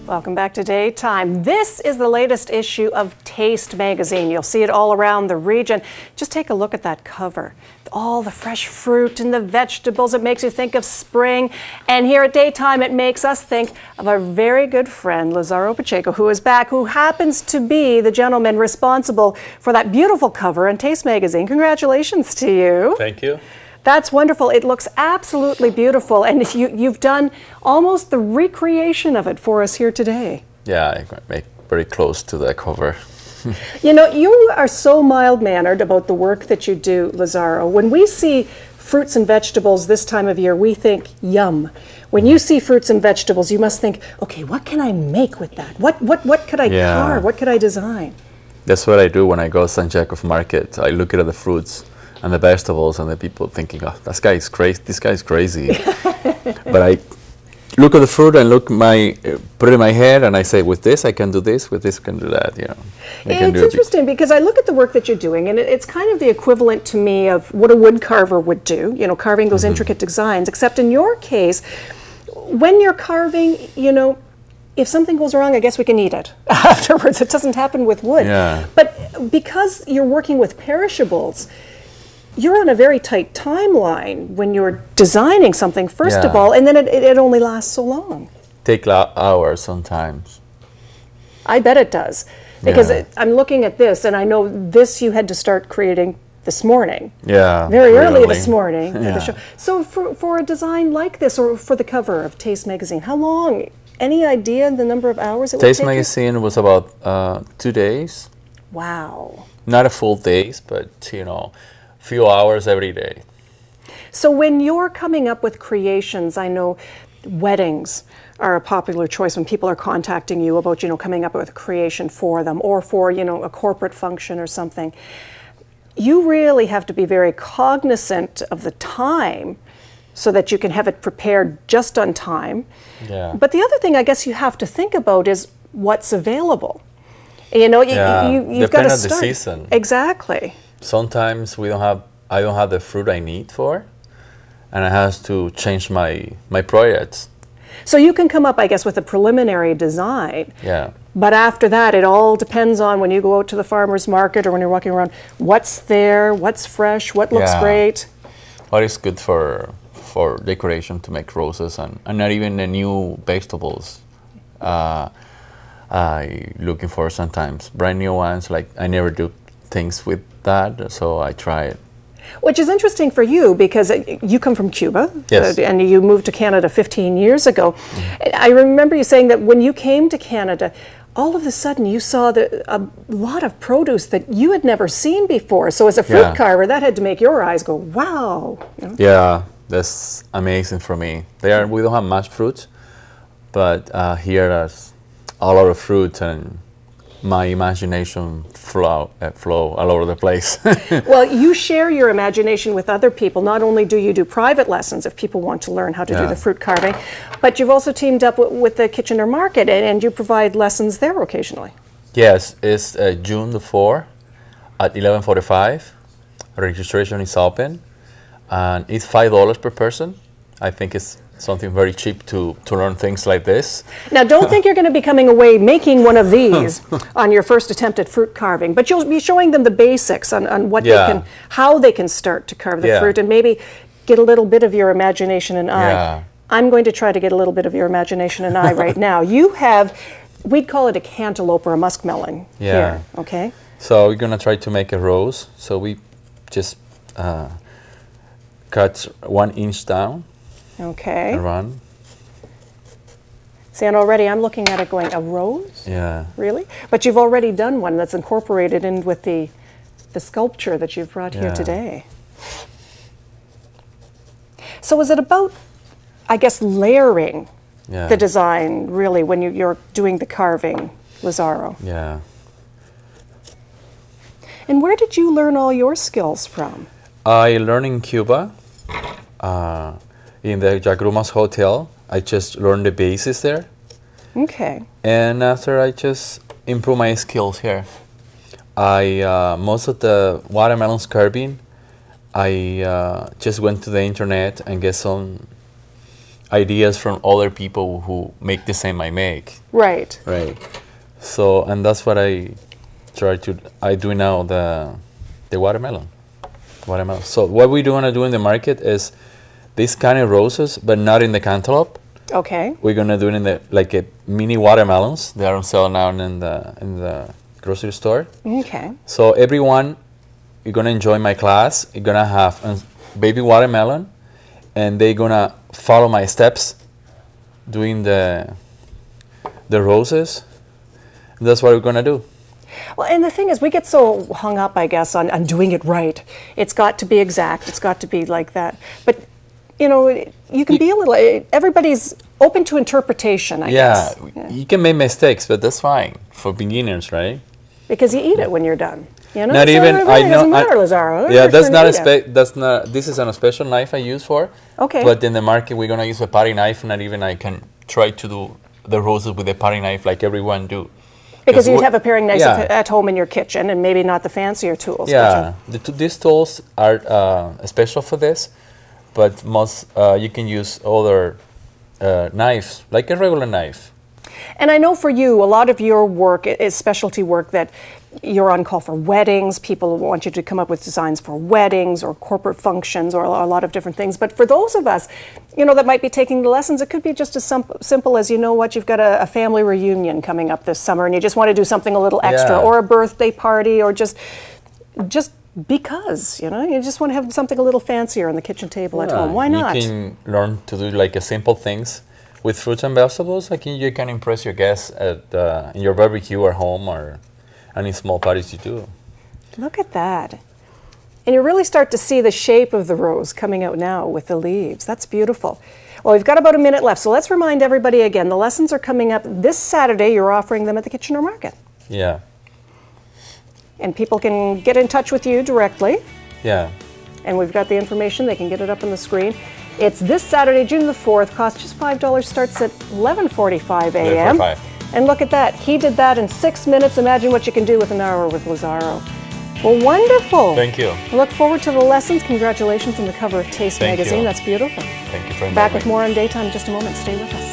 Welcome back to Daytime. This is the latest issue of Taste magazine. You'll see it all around the region. Just take a look at that cover. All the fresh fruit and the vegetables. It makes you think of spring. And here at Daytime, it makes us think of our very good friend, Lazaro Pacheco, who is back, who happens to be the gentleman responsible for that beautiful cover in Taste magazine. Congratulations to you. Thank you. That's wonderful. It looks absolutely beautiful, and you've done almost the recreation of it for us here today. Yeah, I make very close to the cover. You know, you are so mild-mannered about the work that you do, Lazaro. When we see fruits and vegetables this time of year, we think, yum. When you see fruits and vegetables, you must think, okay, what can I make with that? What could I carve? What could I design? That's what I do when I go to San Jacob's Market. I look at the fruits and the vegetables, and the people thinking, oh, this guy is crazy. This guy is crazy. But I look at the fruit and put it in my head, and I say, with this I can do this, with this I can do that. You know, it's interesting because I look at the work that you're doing, and it's kind of the equivalent to me of what a wood carver would do. You know, carving those intricate designs. Except in your case, when you're carving, you know, if something goes wrong, I guess we can eat it afterwards. It doesn't happen with wood. Yeah. But because you're working with perishables, you're on a very tight timeline when you're designing something, first of all, and then it only lasts so long. Take hours sometimes. I bet it does. Because I'm looking at this, and I know this you had to start creating this morning. Yeah. Very early this morning for the show. So for a design like this, or for the cover of Taste magazine, how long? Any idea the number of hours it would take? Taste magazine was about 2 days. Wow. Not a full days, but you know, few hours every day. So when you're coming up with creations, I know weddings are a popular choice when people are contacting you about, you know, coming up with a creation for them, or for, you know, a corporate function or something. You really have to be very cognizant of the time so that you can have it prepared just on time. Yeah. But the other thing I guess you have to think about is what's available. You know, you've got to start. Depend on the season. Exactly. Sometimes I don't have the fruit I need for, and I have to change my projects. So you can come up, I guess, with a preliminary design. Yeah. But after that, it all depends on when you go out to the farmer's market or when you're walking around, what's there, what's fresh, what looks great. What is good for decoration to make roses, and not even the new vegetables. I looking for sometimes brand new ones. Like I never do things with that, so I try it. Which is interesting for you because you come from Cuba, yes, and you moved to Canada 15 years ago. I remember you saying that when you came to Canada, all of a sudden you saw a lot of produce that you had never seen before. So as a fruit carver, that had to make your eyes go, wow. You know? Yeah, that's amazing for me. We don't have much fruit, but here there's a lot of fruit, and my imagination flow all over the place. Well, you share your imagination with other people. Not only do you do private lessons if people want to learn how to do the fruit carving, but you've also teamed up with the Kitchener Market, and you provide lessons there occasionally. Yes, it's June the 4th at 11:45. Registration is open, and it's $5 per person. I think it's something very cheap to learn things like this. Now, don't think you're going to be coming away making one of these on your first attempt at fruit carving, but you'll be showing them the basics on what how they can start to carve the fruit, and maybe get a little bit of your imagination and eye. I'm going to try to get a little bit of your imagination and eye right now. You have, we'd call it a cantaloupe or a muskmelon here, okay? So we're going to try to make a rose. So we just cut 1 inch down. Okay. And run. See, and already I'm looking at it going, a rose? Yeah. Really? But you've already done one that's incorporated in with the sculpture that you've brought here today. So is it about, I guess, layering the design, really, when you're doing the carving, Lazaro? Yeah. And where did you learn all your skills from? I learned in Cuba. In the Jagrumas Hotel. I just learned the basics there. Okay. And after I just improve my skills here. Most of the watermelons carving, I just went to the internet and get some ideas from other people who make the same I make. Right. Right. So, and that's what I do now, the watermelon. So what we want to do in the market is this kind of roses, but not in the cantaloupe. Okay. We're gonna do it in the like a mini watermelons. They are on sale now in the grocery store. Okay. So everyone, you're gonna enjoy my class. You're gonna have a baby watermelon, and they're gonna follow my steps, doing the roses. That's what we're gonna do. Well, and the thing is, we get so hung up, I guess, on doing it right. It's got to be exact. It's got to be like that. But, you know, you can be a little, everybody's open to interpretation, I guess. Yeah, you can make mistakes, but that's fine for beginners, right? Because you eat it when you're done. You know? Not so even, it doesn't matter, Lazaro. Yeah, that's not, this is a special knife I use for. Okay. But in the market, we're going to use a potting knife, and not even I can try to do the roses with a potting knife like everyone do. Because you'd have a paring knife at home in your kitchen, and maybe not the fancier tools. Yeah, these tools are special for this, but most you can use other knives, like a regular knife. And I know for you, a lot of your work is specialty work that you're on call for weddings. People want you to come up with designs for weddings or corporate functions or a lot of different things. But for those of us, you know, that might be taking the lessons, it could be just as simple as, you know what, you've got a family reunion coming up this summer and you just want to do something a little extra, or a birthday party, or just because, you know, you just want to have something a little fancier on the kitchen table at home. Why not? You can learn to do like a simple things with fruits and vegetables. Like you can impress your guests at in your barbecue or home or any small parties you do. Look at that. And you really start to see the shape of the rose coming out now with the leaves. That's beautiful. Well, we've got about a minute left, so let's remind everybody again. The lessons are coming up this Saturday. You're offering them at the Kitchener Market. Yeah. And people can get in touch with you directly. Yeah. And we've got the information. They can get it up on the screen. It's this Saturday, June the 4th. Costs just $5. Starts at 11:45 a.m. 11:45. And look at that. He did that in 6 minutes. Imagine what you can do with an hour with Lazaro. Well, wonderful. Thank you. I look forward to the lessons. Congratulations on the cover of Taste Thank magazine. you. That's beautiful. Thank you for inviting me. Back with more on Daytime in just a moment. Stay with us.